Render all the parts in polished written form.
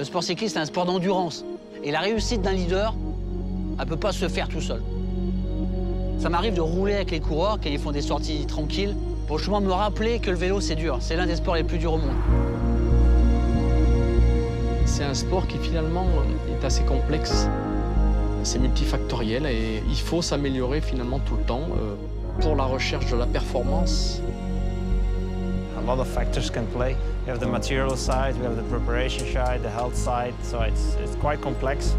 Le sport cycliste, c'est un sport d'endurance. Et la réussite d'un leader, elle ne peut pas se faire tout seul. Ça m'arrive de rouler avec les coureurs quand ils font des sorties tranquilles pour justement me rappeler que le vélo, c'est dur. C'est l'un des sports les plus durs au monde. C'est un sport qui finalement est assez complexe. C'est multifactoriel et il faut s'améliorer finalement tout le temps pour la recherche de la performance. A lot of factors can play. We have the material side, we have the preparation side, the health side, so it's quite complex.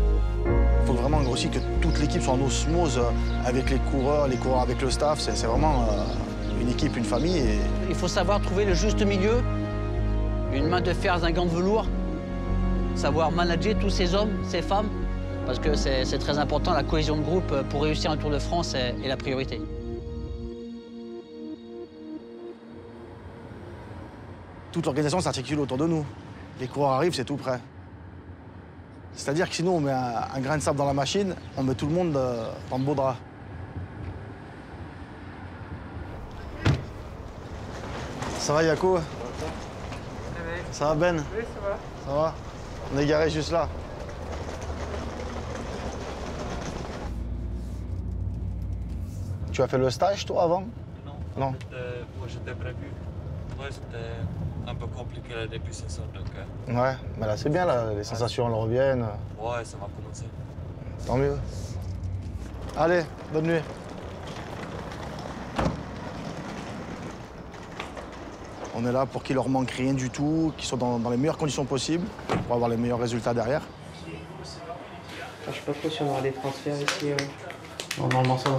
Il faut vraiment aussi que toute l'équipe soit en osmose avec les coureurs avec le staff. C'est vraiment une équipe, une famille. Et... Il faut savoir trouver le juste milieu, une main de fer dans un gant de velours, savoir manager tous ces hommes, ces femmes, parce que c'est très important, la cohésion de groupe pour réussir un Tour de France est la priorité. Toute l'organisation s'articule autour de nous. Les coureurs arrivent, c'est tout prêt. C'est-à-dire que sinon, on met un grain de sable dans la machine, on met tout le monde dans le beau drap. Ça va, Yako? Ça va, Ben? Oui, ça va. Ça va? On est garé juste là. Tu as fait le stage, toi, avant? Non. Moi, j'étais prévu. Ouais, c'était un peu compliqué le début, c'est ça. Donc, Ouais, mais là, c'est bien, là. Les sensations, elles reviennent. ouais, ça va commencer. Tant mieux. Allez, bonne nuit. On est là pour qu'il leur manque rien du tout, qu'ils soient dans les meilleures conditions possibles pour avoir les meilleurs résultats derrière. Je sais pas trop si on aura des transferts ici. Normalement, ça va.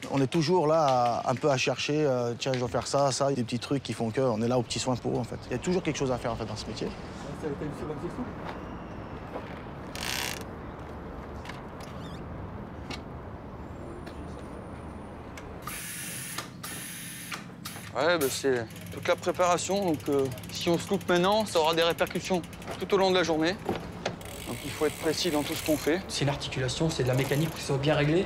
On est toujours là, un peu à chercher, tiens, je dois faire ça, ça, des petits trucs qui font qu'on est là aux petits soins pour eux, en fait. Il y a toujours quelque chose à faire, en fait, dans ce métier. Ouais, bah c'est toute la préparation. Donc, si on se loupe maintenant, ça aura des répercussions tout au long de la journée. Donc, il faut être précis dans tout ce qu'on fait. C'est l'articulation, c'est de la mécanique pour que ça soit bien réglé.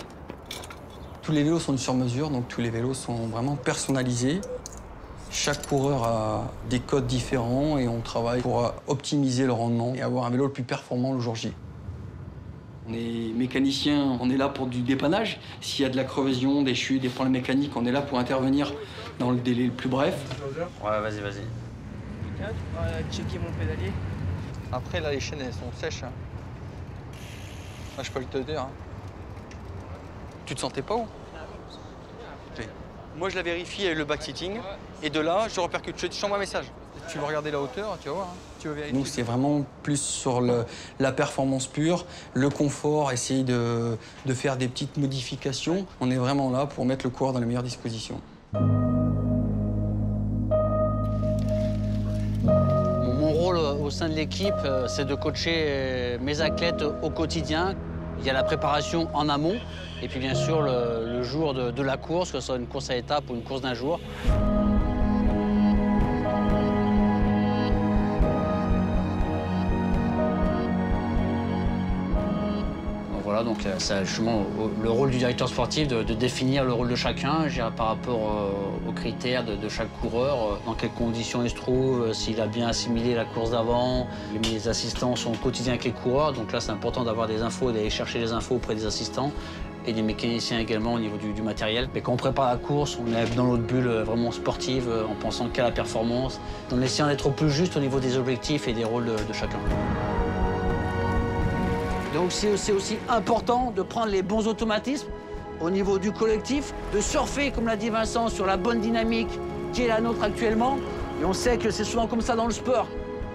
Tous les vélos sont sur mesure, donc tous les vélos sont vraiment personnalisés. Chaque coureur a des codes différents et on travaille pour optimiser le rendement et avoir un vélo le plus performant le jour J. On est mécanicien, on est là pour du dépannage. S'il y a de la crevaison, des chutes, des problèmes mécaniques, on est là pour intervenir dans le délai le plus bref. Ouais, vas-y. Tiens, tu pourras checker mon pédalier. Après, là, les chaînes, elles sont sèches. Hein. Là, je peux le te dire. Hein. Tu te sentais pas où? Okay. Moi, je la vérifie avec le back-sitting. Et de là, je repercute. Je t'envoie un message. Tu veux regarder la hauteur, tu vas voir. Hein. Tu veux vérifier. Nous, c'est vraiment plus sur la performance pure, le confort, essayer de faire des petites modifications. On est vraiment là pour mettre le coureur dans les meilleures dispositions. Mon rôle au sein de l'équipe, c'est de coacher mes athlètes au quotidien. Il y a la préparation en amont, et puis bien sûr le jour de la course, que ce soit une course à étapes ou une course d'un jour. Voilà, donc c'est justement le rôle du directeur sportif de définir le rôle de chacun, je dirais, par rapport aux critères de chaque coureur, dans quelles conditions il se trouve, s'il a bien assimilé la course d'avant. Les assistants sont au quotidien avec les coureurs, donc là c'est important d'avoir des infos, d'aller chercher les infos auprès des assistants et des mécaniciens également au niveau du matériel. Mais quand on prépare la course, on est dans notre bulle vraiment sportive, en pensant qu'à la performance, en essayant d'être au plus juste au niveau des objectifs et des rôles de chacun. Donc c'est aussi important de prendre les bons automatismes au niveau du collectif, de surfer, comme l'a dit Vincent, sur la bonne dynamique qui est la nôtre actuellement. Et on sait que c'est souvent comme ça dans le sport.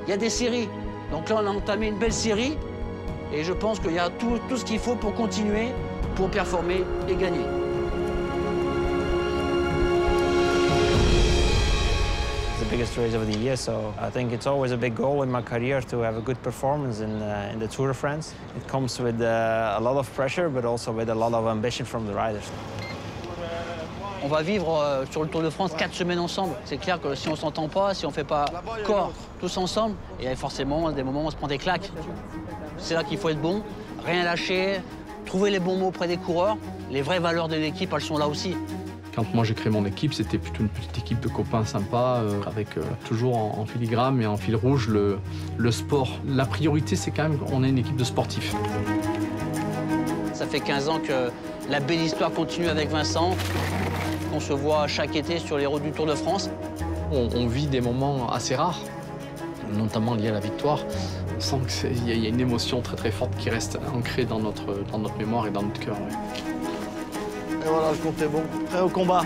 Il y a des séries. Donc là, on a entamé une belle série. Et je pense qu'il y a tout ce qu'il faut pour continuer, pour performer et gagner. The biggest race of the year, so I think it's always a big goal in my career to have a good performance in the Tour de France. It comes with a lot of pressure, but also with a lot of ambition from the riders. On va vivre sur le Tour de France 4 semaines ensemble. C'est clair que si on s'entend pas, si on fait pas corps tous ensemble, il y a forcément des moments où on se prend des claques. C'est là qu'il faut être bon, rien lâcher, trouver les bons mots auprès des coureurs. Les vraies valeurs de l'équipe, elles sont là aussi. Quand moi j'ai créé mon équipe, c'était plutôt une petite équipe de copains sympas, avec toujours en filigrane et en fil rouge le sport. La priorité, c'est quand même qu'on ait une équipe de sportifs. Ça fait 15 ans que la belle histoire continue avec Vincent. On se voit chaque été sur les routes du Tour de France. On vit des moments assez rares, notamment liés à la victoire. On sent qu'il y a une émotion très très forte qui reste ancrée dans notre mémoire et dans notre cœur. Ouais. Et voilà, le compte est bon. Prêt au combat.